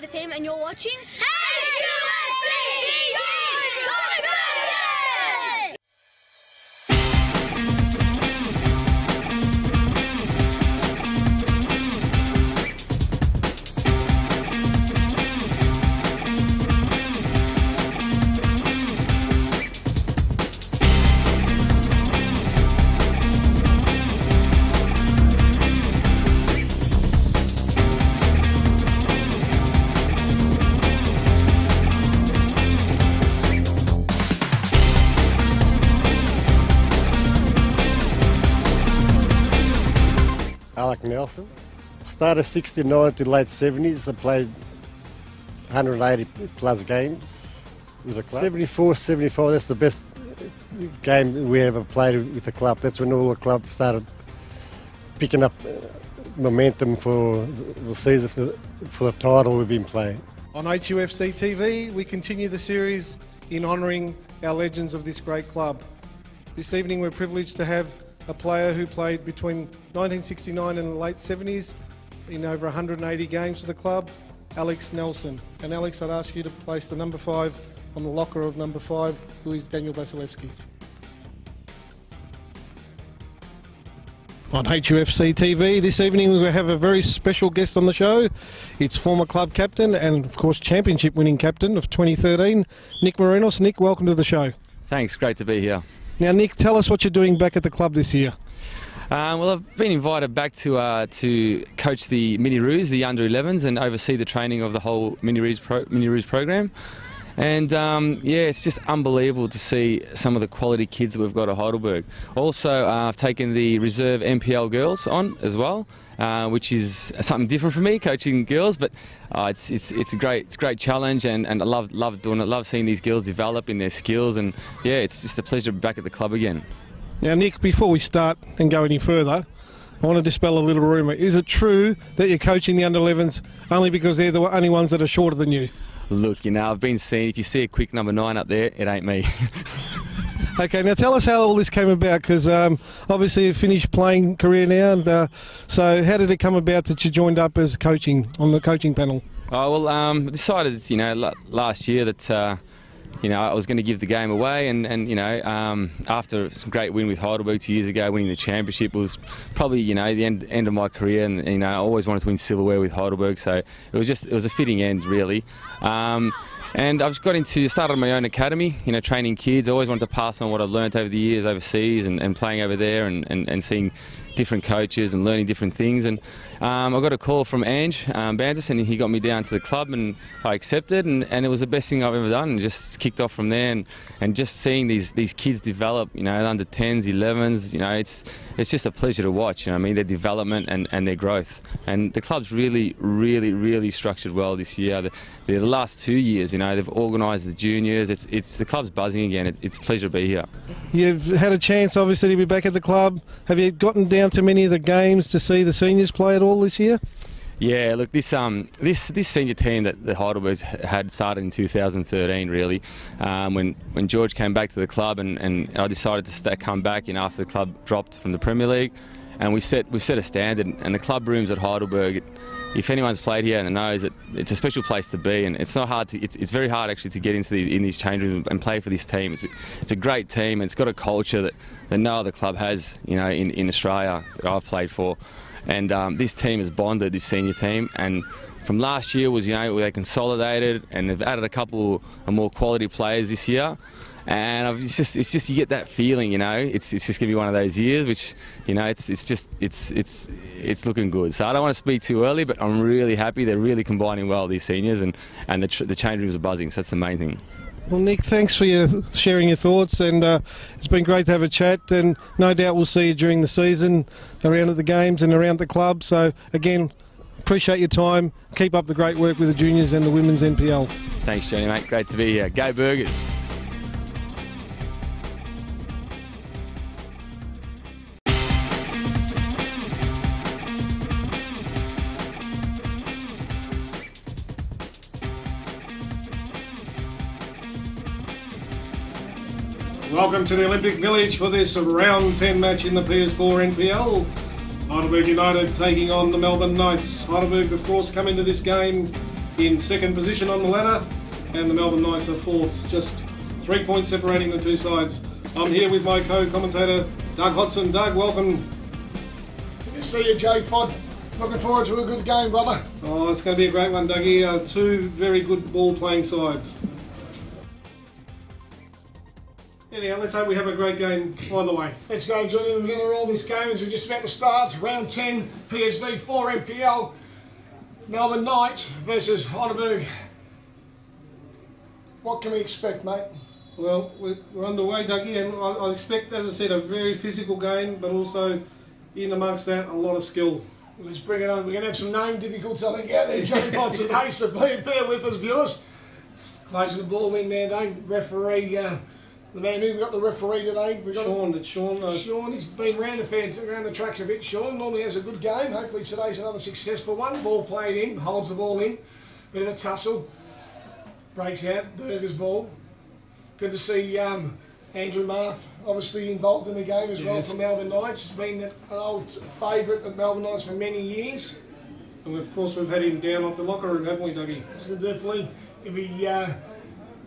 Team, and you're watching Nelson. Started 69 to late 70s. I played 180 plus games with the club. 74, 75, that's the best game we ever played with the club. That's when all the club started picking up momentum for the season, for the title we've been playing. On HUFC TV, we continue the series in honouring our legends of this great club. This evening we're privileged to have a player who played between 1969 and the late 70s in over 180 games for the club, Alex Nelson. And Alex, I'd ask you to place the number 5 on the locker of number 5, who is Daniel Basilevsky. On HUFC TV this evening we have a very special guest on the show. It's former club captain and of course championship winning captain of 2013, Nick Marinos. Nick, welcome to the show. Thanks, great to be here. Now Nick, tell us what you're doing back at the club this year. Well, I've been invited back to coach the Mini Roos, the under 11s, and oversee the training of the whole Mini Roos program. And yeah, it's just unbelievable to see some of the quality kids that we've got at Heidelberg. Also, I've taken the reserve NPL girls on as well, which is something different for me, coaching girls. But it's a great challenge, and I love doing it. Love seeing these girls develop in their skills, and yeah, it's just a pleasure to be back at the club again. Now, Nick, before we start and go any further, I want to dispel a little rumour. Is it true that you're coaching the under 11s only because they're the only ones that are shorter than you? Look, you know, I've been seeing, if you see a quick number 9 up there, it ain't me. Okay, now tell us how all this came about, because obviously you've finished playing career now, and so how did it come about that you joined up as coaching, on the coaching panel? Oh, well, decided, you know, last year that, you know, I was going to give the game away, and you know, after some great win with Heidelberg 2 years ago, winning the championship was probably, you know, the end of my career, and you know, I always wanted to win silverware with Heidelberg, so it was a fitting end, really. And I've started my own academy, you know, training kids. I always wanted to pass on what I've learnt over the years overseas and playing over there and seeing different coaches and learning different things. And I got a call from Ange Bantis, and he got me down to the club, and I accepted, and it was the best thing I've ever done, and just kicked off from there. And just seeing these kids develop, you know, under 10s, 11s, you know, it's just a pleasure to watch, you know what I mean, their development and their growth. And the club's really structured well this year. The last 2 years, you know, they've organised the juniors. The club's buzzing again. It's a pleasure to be here. You've had a chance, obviously, to be back at the club. Have you gotten down to many of the games to see the seniors play at all this year? Yeah, look, this senior team that the Heidelbergs had started in 2013, really, when George came back to the club, and I decided to come back, you know, after the club dropped from the Premier League, and we've set a standard, and the club rooms at Heidelberg, if anyone's played here and knows that it's a special place to be, and it's not hard to, it's very hard actually to get into these change rooms and play for this team. It's a great team, and it's got a culture that no other club has, you know, in Australia that I've played for. And this team has bonded, this senior team, and from last year was, you know, they consolidated, and they've added a couple of more quality players this year. And it's just you get that feeling, you know, it's just gonna be one of those years, which, you know, it's looking good. So I don't want to speak too early, but I'm really happy. They're really combining well, these seniors, and the change rooms are buzzing. So that's the main thing. Well, Nick, thanks for sharing your thoughts, and it's been great to have a chat, and no doubt we'll see you during the season around at the games and around the club. So again, appreciate your time. Keep up the great work with the juniors and the women's NPL. Thanks, Johnny, mate. Great to be here. Go Burgers. Welcome to the Olympic Village for this round 10 match in the PS4 NPL. Heidelberg United taking on the Melbourne Knights. Heidelberg, of course, come into this game in second position on the ladder, and the Melbourne Knights are fourth, just 3 points separating the two sides. I'm here with my co-commentator Doug Hodson. Doug, welcome. Good to see you, Jay Fod. Looking forward to a good game, brother. Oh, it's going to be a great one, Dougie. Two very good ball-playing sides. Anyhow, let's hope we have a great game either way. Let's go, Johnny. We're going to roll this game as we're just about to start. Round 10, PSV 4 NPL. Melbourne Knights versus Heidelberg. What can we expect, mate? Well, we're underway, Dougie, and I expect, as I said, a very physical game, but also in amongst that, a lot of skill. Let's bring it on. We're going to have some name difficulties, I think, out there, Jay Fod, today, so bear with us, viewers. Closing the ball in there, though. Referee, the man who got the referee today. Sean, it's Sean. Sean, he's been around the tracks a bit. Sean normally has a good game. Hopefully today's another successful one. Ball played in, holds the ball in. Bit of a tussle. Breaks out, Berger's ball. Good to see Andrew Marth obviously involved in the game as well for Melbourne Knights. He's been an old favourite of Melbourne Knights for many years. And of course we've had him down off the locker room, haven't we, Dougie? So definitely, he'll be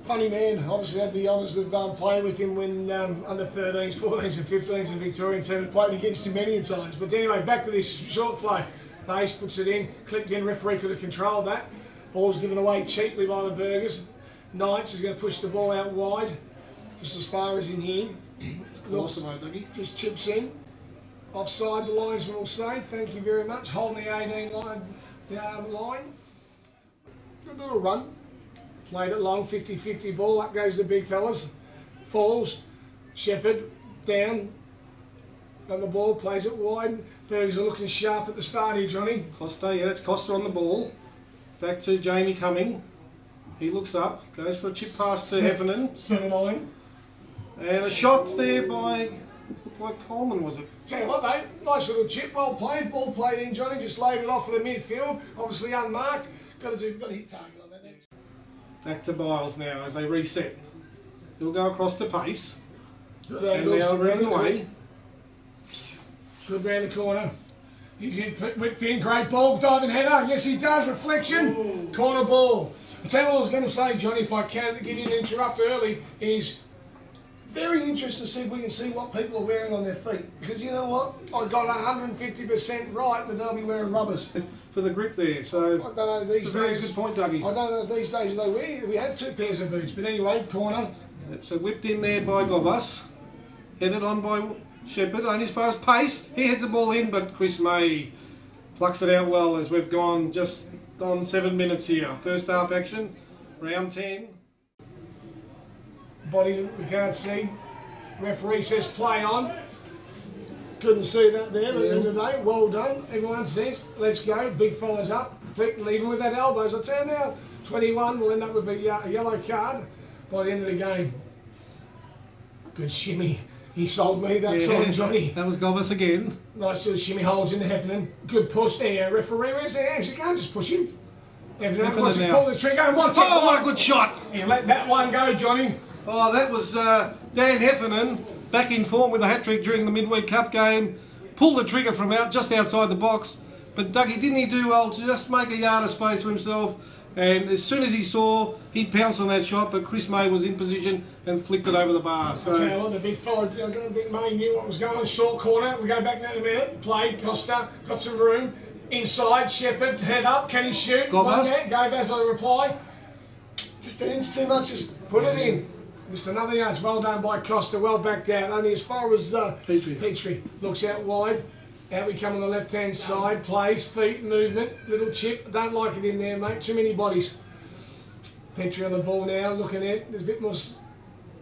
funny man. Obviously had the honours of playing with him when under 13s, 14s and 15s in Victorian team, and played against him many times. But anyway, back to this short flow. Base puts it in, clipped in, referee could have controlled that. Ball's given away cheaply by the Burgers. Knights is going to push the ball out wide, just as far as in here. Awesome, Dougie. Just chips in. Offside, the linesman will say. Thank you very much. Holding the 18 line, line. Good little run. Played it long, 50-50 ball. Up goes the big fellas. Falls. Shepherd down. And the ball plays it wide. Burgers are looking sharp at the start here, Johnny. Costa, yeah, that's Costa on the ball. Back to Jamie Cumming. He looks up, goes for a chip pass to Heffernan. 7-9. And a shot there by, looked like Coleman, was it? Tell you what, mate, nice little chip, well played, ball played in, Johnny. Just laid it off for the midfield, obviously unmarked. Got to hit target on that next. Back to Biles now as they reset. He'll go across the pace. Good and angles, now around the way. Good round the corner. He's whipped in, great ball, diving header. Yes, he does. Reflection, ooh. Corner ball. I tell you what I was going to say, Johnny, if I can get in and interrupt early, is very interesting to see if we can see what people are wearing on their feet. Because you know what? I got 150% right that they'll be wearing rubbers. For the grip there, so I don't know these days. That's a very good point, Dougie. I don't know these days though. We had 2 pairs of boots, but anyway, corner. So whipped in there by Govas. Headed on by Shepherd, only as far as pace. He heads the ball in, but Chris May plucks it out well as we've gone just on 7 minutes here. First half action, round 10. Body we can't see. Referee says play on. Couldn't see that there, but at the end of the day, well done. Everyone says, let's go. Big fella's up. Leaving with that elbows. I tell you now, 21 will end up with a yellow card by the end of the game. Good shimmy. He sold me that time, Johnny. That was Govas again. Nice little shimmy holds into Heffernan. Good push there. Referee, where's the hands? You can't just push him. Heffernan wants to pull the trigger and what a good shot. He let that one go, Johnny. Oh, that was Dan Heffernan back in form with a hat-trick during the Midweek Cup game. Pulled the trigger from just outside the box. But Dougie, didn't he do well to just make a yard of space for himself? And as soon as he saw, he pounced on that shot, but Chris May was in position and flicked it over the bar. So I tell you what, the big fella, I don't think May knew what was going on. Short corner, we go back down in a minute. Played, Costa, got some room. Inside, Shepherd, head up, can he shoot? Gobas. Gobas on the reply. Just an inch too much, just put it in. Just another yard. Well done by Costa, well backed out. Only as far as Petrie looks out wide. Out we come on the left-hand side, plays, feet, movement, little chip. Don't like it in there, mate. Too many bodies. Petrie on the ball now, looking at. There's a bit more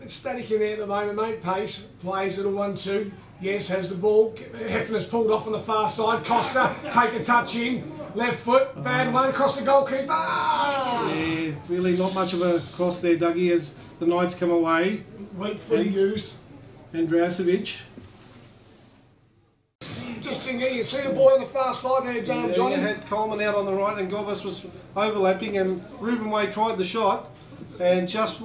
static in there at the moment, mate. Pace, plays, little 1-2. Yes, has the ball. Hefferner's pulled off on the far side. Costa, take a touch in. Left foot, bad one, across the goalkeeper. Yeah, really not much of a cross there, Dougie, as the Knights come away. Weak footy used. Andrijasevic. Just in here, you see the boy on the far side there, Johnny. You had Coleman out on the right and Govas was overlapping, and Ruben Way tried the shot and just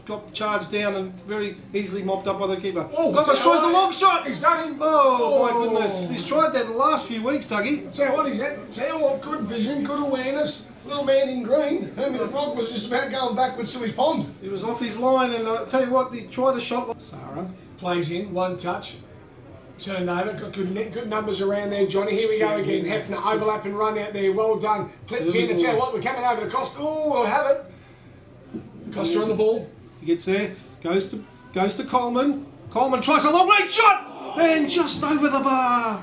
got charged down and very easily mopped up by the keeper. Oh, Govas tries a long shot! He's done him! Oh, my goodness. He's tried that the last few weeks, Dougie. Tell you what, good vision, good awareness. Little man in green, Hermie the Frog, was just about going backwards to his pond. He was off his line, and I tell you what, he tried a shot. Sarah plays in, one touch, turned over, got good numbers around there, Johnny. Here we go again. Hefner, overlap and run out there. Well done. Clipped in. I tell you what, we're coming over to Costa. Oh, we'll have it. Costa on the ball. He gets there, goes to Coleman. Coleman tries a long range shot, and just over the bar.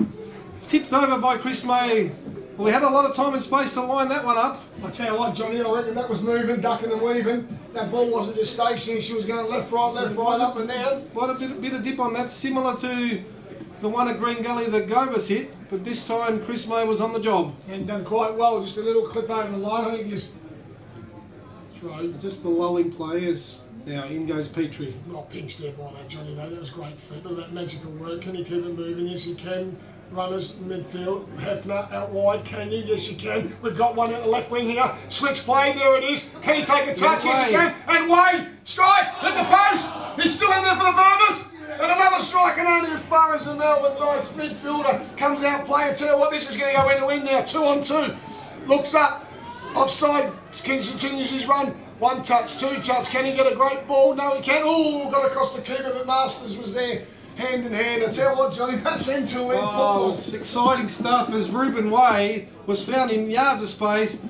Tipped over by Chris May. Well, he had a lot of time and space to line that one up. I tell you what, Johnny, I reckon that was moving, ducking and weaving. That ball wasn't just stationary. She was going left, right, up and down. What a bit of dip on that, similar to the one at Green Gully that Govers hit, but this time Chris May was on the job. And done quite well, just a little clip over the line. I think he's... That's right, just the lulling players. Now in goes Petrie. Not pinched there by that, Johnny, though. That was great feat. Look at that magical work. Can he keep it moving? Yes, he can. Runners, midfield, Hefner out wide, can you? Yes you can. We've got one at the left wing here. Switch play, there it is. Can he take a touch? Yes he can. And Way strikes at the post. He's still in there for the Boomers. And another strike, and only as far as the Melbourne Knights midfielder comes out playing. Tell you what, this is going to go into win now. 2 on 2. Looks up. Offside. Kings continues his run. 1 touch, 2 touch. Can he get a great ball? No, he can. Oh, got across the keeper, but Masters was there. Hand in hand. I tell you what, Johnny, that's end-to-end football. It's exciting stuff as Ruben Way was found in yards of space.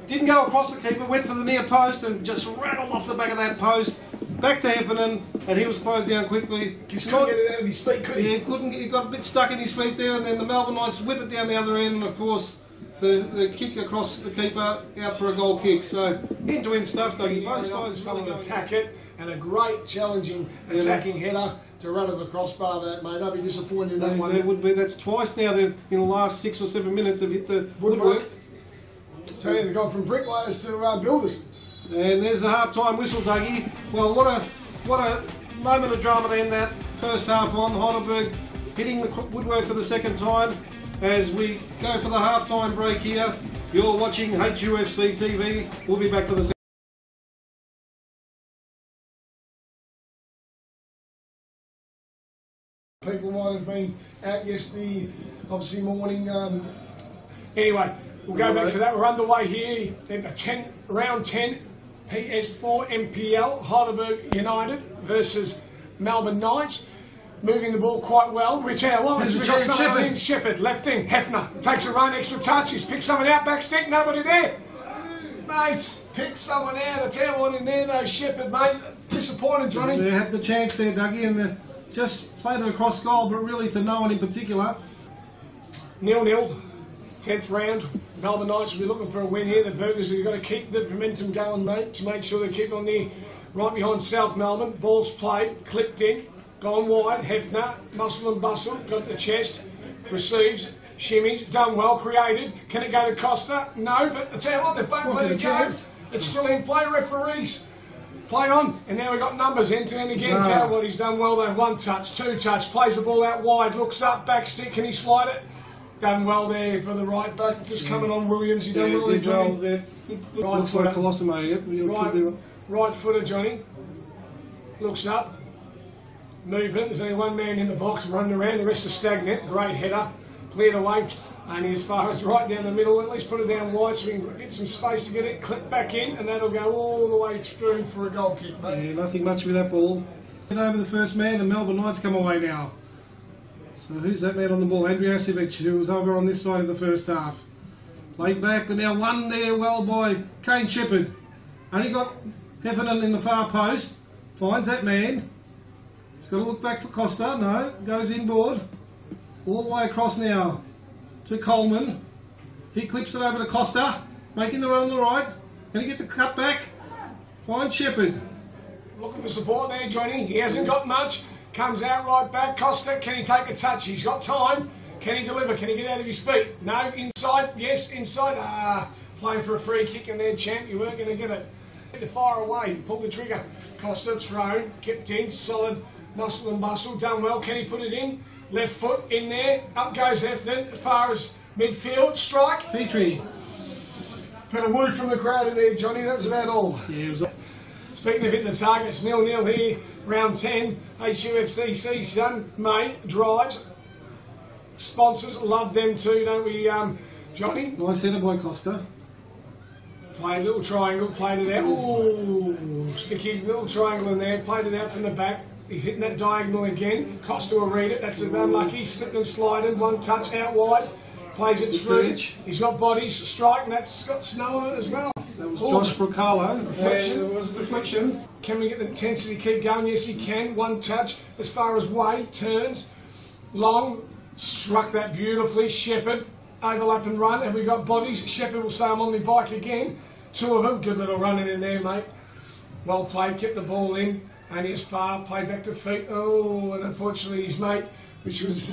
Didn't go across the keeper, went for the near post and just rattled off the back of that post. Back to Heffernan, and he was closed down quickly. Just couldn't get it out of his feet, could he? Yeah, couldn't. He got a bit stuck in his feet there, and then the Melbourne Knights whip it down the other end, and of course the kick across the keeper out for a goal kick. So end-to-end stuff, Dougie. Both sides something to attack it, and a great challenging attacking header to run at the crossbar. That mate, they'll be disappointed in that one. They would be. That's twice now. They've in the last 6 or 7 minutes have hit the woodwork. Tell you, they've gone from bricklayers to builders. And there's a half-time whistle, Dougie. Well, what a moment of drama to end that first half on. Heidelberg hitting the woodwork for the second time as we go for the half-time break here. You're watching HUFC TV. We'll be back for the second. People might have been out yesterday, obviously morning. Anyway, we'll go back to that. We're underway here. Round 10, PS4 NPL, Heidelberg United versus Melbourne Knights. Moving the ball quite well. We've got someone in. Shepherd, left in. Hefner takes a run, extra touch. He's picked someone out, back stick, nobody there. Mate, picked someone out. I tell you what, in there though, Shepherd, mate. Disappointed, Johnny. They had the chance there, Dougie, and just played it across goal, but really to no one in particular. 0-0, 10th round. Melbourne Knights will be looking for a win here. The Burgers have got to keep the momentum going, mate, to make sure they keep on there right behind South Melbourne. Ball's played, clipped in, gone wide. Hefner, muscle and bustle, got the chest, receives, shimmies, done well, created. Can it go to Costa? No, but I tell you what, they both let it go. It's still in play, referees. Play on, and now we've got numbers end to end again. Tell what he's done well there. 1 touch, 2 touch, plays the ball out wide, looks up, back stick, can he slide it? Done well there for the right back, just coming on Williams. He done well there, Johnny. Right footer. Like Colosimo, right footer, Johnny. Looks up. Movement. There's only one man in the box running around. The rest are stagnant. Great header. Cleared away. Only as far as right down the middle. At least put it down wide so we can get some space to get it clipped back in, and that'll go all the way through for a goal kick, mate. Yeah, nothing much with that ball. Get over the first man. The Melbourne Knights come away now. So who's that man on the ball? Andrijasevic, who was over on this side of the first half. Played back, but now won there well by Kane Shepherd. Only got Heffernan in the far post. Finds that man. He's got to look back for Costa. No, goes inboard. All the way across now to Coleman. He clips it over to Costa. Making the run on the right. Can he get the cut back? Finds Shepherd. Looking for support there, Johnny. He hasn't got much. Comes out right back. Costa, can he take a touch? He's got time. Can he deliver? Can he get out of his feet? No. Inside? Yes, inside. Playing for a free kick in there, champ. You weren't going to get it. Get the fire away. Pull the trigger. Costa thrown. Kept in. Solid muscle and bustle. Done well. Can he put it in? Left foot in there. Up goes Efton. As far as midfield. Strike. Petrie. Got a woo from the crowd in there, Johnny. That was about all. Yeah, it was. Speaking of hitting the targets, 0-0 here, round 10, HUFC season, May, drives, sponsors, love them too, don't we, Johnny? Nice header by Costa. Played a little triangle, played it out. Ooh, sticky little triangle in there, played it out from the back. He's hitting that diagonal again. Costa will read it. That's unlucky. Slipping and sliding. One touch out wide. Plays it through. He's got bodies. Strike, and that's got snow on it as well. That was Josh Bracalo. Deflection. It was a deflection. Can we get the intensity keep going? Yes, he can. One touch. As far as way, turns. Long. Struck that beautifully. Shepherd. Overlap and run. And we got bodies. Shepherd will say I'm on my bike again. Two of them. Good little running in there, mate. Well played. Kept the ball in. And his far. Played back to feet. Oh, and unfortunately his mate, which was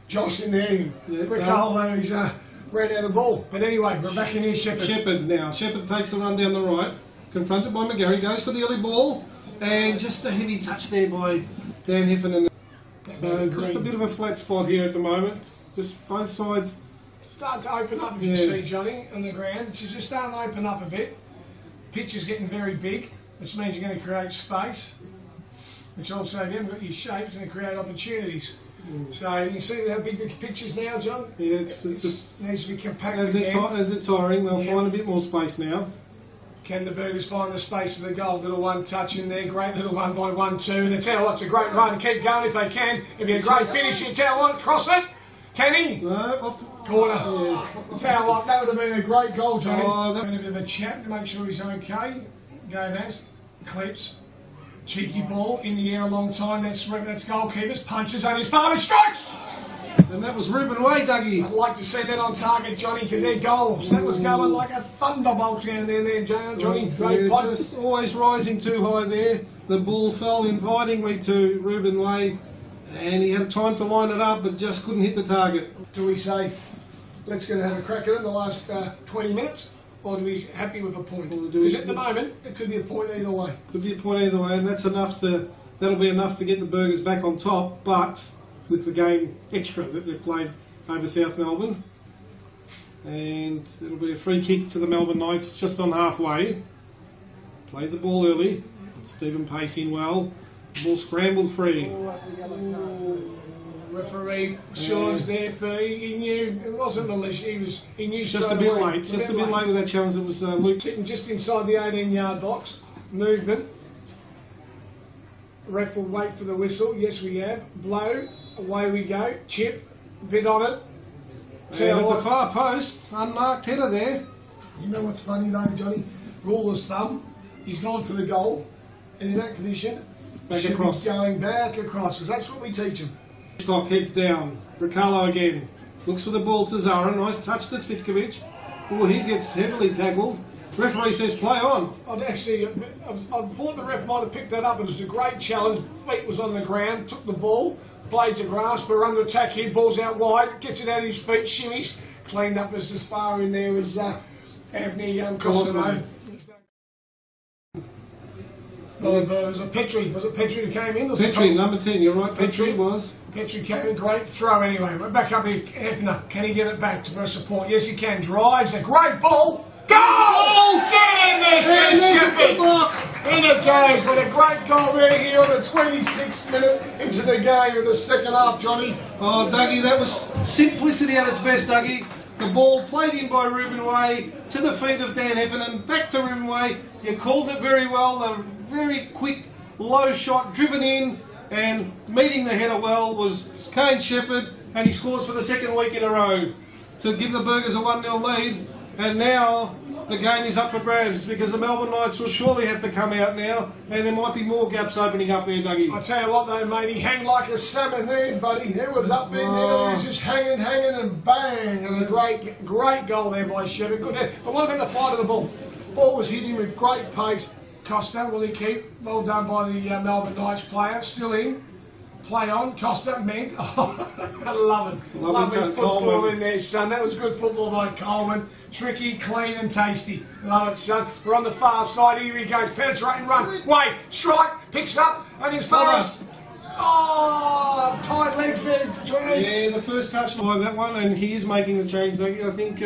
Josh in there. Yeah, Bricole, he's ran out of ball. But anyway, we're back in here, Shepherd. Shepherd now. Shepherd takes a run down the right. Confronted by McGarry. Goes for the early ball. And just a heavy touch there by Dan Heffernan. So just a bit of a flat spot here at the moment. Just both sides. Starting to open up, as you see, Johnny, on the ground. She's just starting to open up a bit. Pitch is getting very big, which means you're going to create space. Which also, if you haven't got your shape, it's going to create opportunities. So you can see how big the pitch is now, John? Yeah, it needs to be compact as they're tiring, they'll find a bit more space now. Can the Burgers find the space of the goal? Little one touch in there, great little one by 1-2. And I tell you what, it's a great run. Keep going if they can. It'll be a great finish here. Tell you what, cross it. Can he? No, off the corner. Yeah. Tell you what, that would have been a great goal, Johnny. Been a bit of a chat to make sure he's okay. Gomez, clips. Cheeky ball in the air a long time. That's goalkeepers. Punches on his father. Strikes! And that was Ruben Way, Dougie. I'd like to see that on target, Johnny, because they're goals. That was going like a thunderbolt down there, Johnny. Great play. Just always rising too high there. The ball fell invitingly to Ruben Way, and he had time to line it up, but just couldn't hit the target. Do we say, let's go and have a crack at it in the last 20 minutes? Or do we happy with a point? Because at the moment, it could be a point either way. Could be a point either way, and that's enough that'll be enough to get the Burgers back on top, but with the game extra that they've played over South Melbourne. And it'll be a free kick to the Melbourne Knights just on halfway. Plays the ball early. Stephen Pace in well. The ball scrambled free. Referee Sean's there for he knew it wasn't malicious. He knew just a bit late. Just a bit late with that challenge. It was Luke sitting just inside the 18-yard box. Movement. Ref will wait for the whistle. Yes, we have. Blow. Away we go. Chip. Bit on it. And at the far post, unmarked header there. You know what's funny though, Johnny? Rule of thumb. He's gone for the goal, and in that condition, back across. Going back across. Because that's what we teach him. Hitchcock heads down. Bricalo again. Looks for the ball to Zara. Nice touch to Cvitkovic. Oh, he gets heavily tackled. Referee says play on. I thought the ref might have picked that up. It was a great challenge. Feet was on the ground. Took the ball. Blades of grass. We're under attack here. Ball's out wide. Gets it out of his feet. Shimmies. Cleaned up as far in there as Anthony Cosimo. Was it Petrie? Was it Petrie who came in? Petrie, number 10, you're right. Petrie was. Petrie came in, great throw anyway. We're back up here. Hefner, can he get it back for support? Yes, he can. Drives a great ball. Goal! Get in there, Shepherd! In it goes with a great goal there here on the 26th minute into the game of the second half, Johnny. Oh, Dougie, that was simplicity at its best, Dougie. The ball played in by Ruben Way to the feet of Dan Heffernan, back to Ruben Way. You called it very well. A very quick, low shot driven in, and meeting the header well was Kane Shepherd, and he scores for the second week in a row to give the Burgers a 1-0 lead. And now the game is up for grabs because the Melbourne Knights will surely have to come out now, and there might be more gaps opening up there, Dougie. I tell you what though, mate, he hung like a salmon there, buddy. It was up in there, he was just hanging, and bang, and a great goal there by Shepherd. Good head. But what about the flight of the ball? Ball was hitting with great pace. Costa, will he keep? Well done by the Melbourne Knights player. Still in. Play on. Costa, meant. Oh, I love it. Lovely football Coleman in there, son. That was good football by Coleman. Tricky, clean and tasty. Love it, son. We're on the far side. Here he goes. Penetrate and run. Wait. Strike. Picks up. And his fast. Oh, tight legs there, Johnny. Yeah, the first touch by that one, and he is making the change. I think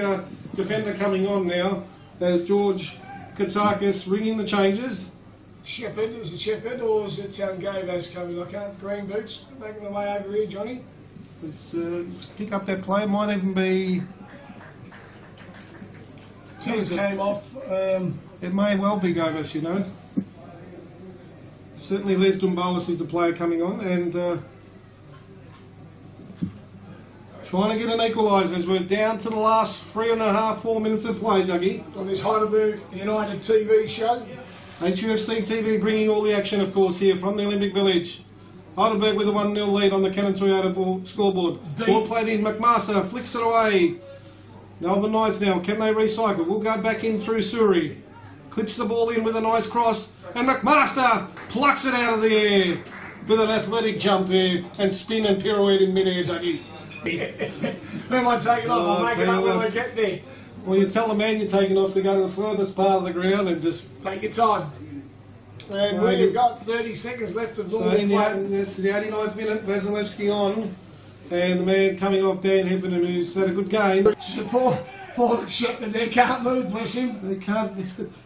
defender coming on now. There's George Katsakis ringing the changes. Shepherd, is it Shepherd or is it Gavas coming? I can't. Green boots making the way over here, Johnny. Let's pick up that play. Might even be 10 came off. It may well be Govas, you know. Certainly Les Dumbalis is the player coming on, and trying to get an equaliser as we're down to the last 3.5, 4 minutes of play, Dougie. On this Heidelberg United TV show. HUFC TV bringing all the action, of course, here from the Olympic Village. Heidelberg with a 1-0 lead on the Cannon Toyota scoreboard. Ball played in, McMaster flicks it away. Melbourne Knights now, can they recycle? We'll go back in through Suri. Clips the ball in with a nice cross, and McMaster plucks it out of the air with an athletic jump there, and spin and pirouette in mid-air, Dougie. Who am I taking off? I'll make it up when I get there. Well, you tell the man you're taking off to go to the furthest part of the ground and just... Take your time. And we've got 30 seconds left of normal play. That's the 89th minute, Vasilevsky on, and the man coming off, Dan Heffernan, who's had a good game. Poor shepherd there, can't move, bless him. He can't,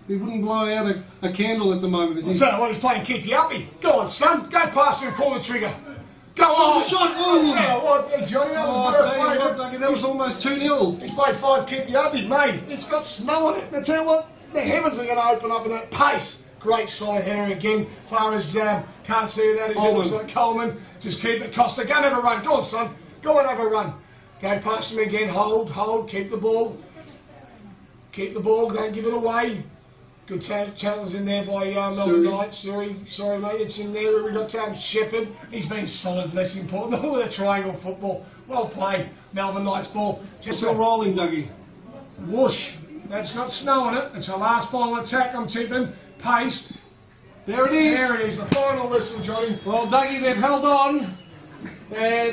he wouldn't blow out a candle at the moment, is he? I'll tell you what, he's playing keep you uppy. Go on, son, go past him and pull the trigger. Go on! Shot! I'll tell you what, Johnny, that was that was almost 2-0. He's played 5 keep you uppy, mate. It's got snow on it. And I tell you what, the heavens are going to open up in that pace. Great side header again. Far as can't see that, it looks like Coleman. Just keep it. Costa, go and have a run. Go on, son. Go and have a run. Go past him again. Hold. Keep the ball. Keep the ball. Don't give it away. Good challenge in there by Melbourne Knights. Sorry, mate. It's in there. We've got Shepherd. He's been solid, less important. All that triangle football. Well played. Melbourne Knights ball. Just still rolling, Dougie. Whoosh. That's got snow on it. It's a last final attack, I'm tipping. Pace. There it is. There it is, the final whistle, Johnny. Well, Dougie, they've held on.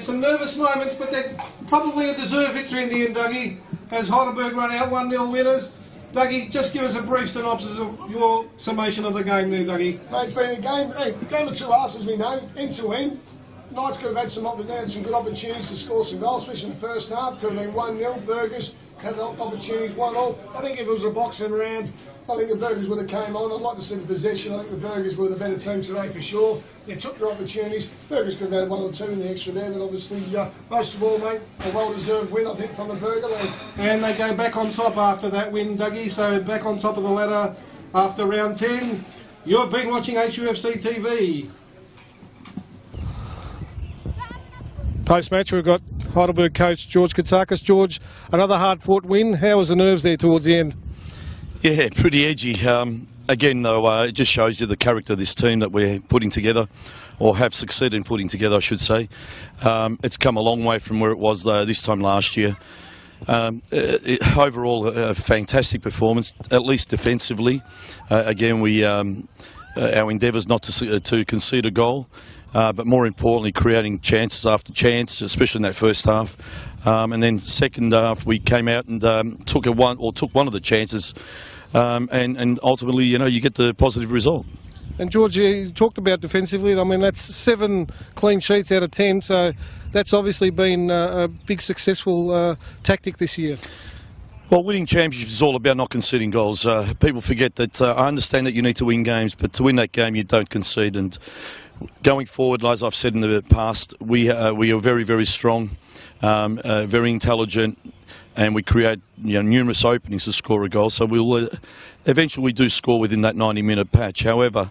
Some nervous moments, but they're probably a deserved victory in the end, Dougie. As Heidelberg run out 1-0 winners. Dougie, just give us a brief synopsis of your summation of the game there, Dougie. It's been a game of two halves, as we know, end to end. Knights could have had some good opportunities to score some goals, especially in the first half. Could have been 1-0. Burgers had opportunities, 1-1. I think if it was a boxing round, I think the Burgers would have came on. I'd like to see the possession. I think the Burgers were the better team today for sure. They took their opportunities. Burgers could have had 1 or 2 in the extra there, but obviously, most of all, mate, a well-deserved win, I think, from the Burger League. And they go back on top after that win, Dougie, so back on top of the ladder after round 10. You've been watching HUFC TV. Post-match, we've got Heidelberg coach George Katsakis. George, another hard-fought win. How was the nerves there towards the end? Yeah, pretty edgy. Again, though, it just shows you the character of this team that we're putting together, or have succeeded in putting together, I should say. It's come a long way from where it was this time last year. Overall, a fantastic performance, at least defensively. Again, our endeavour is not to concede a goal, but more importantly, creating chances after chance, especially in that first half. And then second half, we came out and took one of the chances, and ultimately, you get the positive result. And George, you talked about defensively. I mean, that's 7 clean sheets out of 10, so that's obviously been a big successful tactic this year. Well, winning championships is all about not conceding goals. People forget that. I understand that you need to win games, but to win that game, you don't concede. And going forward, as I've said in the past, we are very, very strong, very intelligent, and we create numerous openings to score a goal. So we'll eventually do score within that 90-minute patch. However,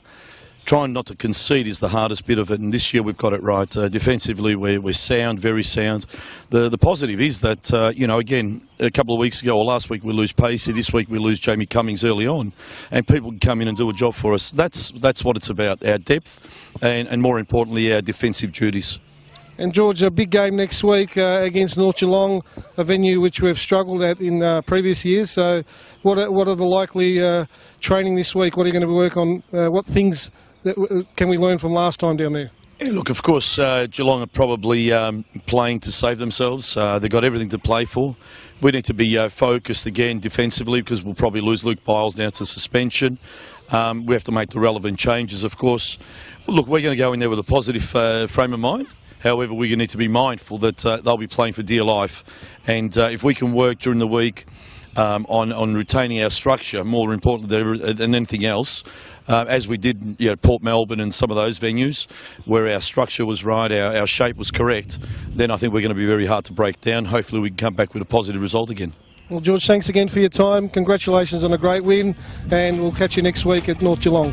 trying not to concede is the hardest bit of it, and this year we've got it right. Defensively, we're sound, very sound. The positive is that, again, a couple of weeks ago or last week we lose Pacey, this week we lose Jamie Cummings early on, and people can come in and do a job for us. That's what it's about, our depth and more importantly, our defensive duties. And George, a big game next week against North Geelong, a venue which we've struggled at in previous years. So what are the likely training this week? What are you going to work on? What things can we learn from last time down there? Yeah, look, of course, Geelong are probably playing to save themselves. They've got everything to play for. We need to be focused again defensively, because we'll probably lose Luke Biles now to suspension. We have to make the relevant changes, of course. Look, we're going to go in there with a positive frame of mind. However, we need to be mindful that they'll be playing for dear life. And if we can work during the week on retaining our structure, more importantly than anything else, as we did Port Melbourne and some of those venues, where our structure was right, our shape was correct, then I think we're going to be very hard to break down. Hopefully we can come back with a positive result again. Well, George, thanks again for your time. Congratulations on a great win, and we'll catch you next week at North Geelong.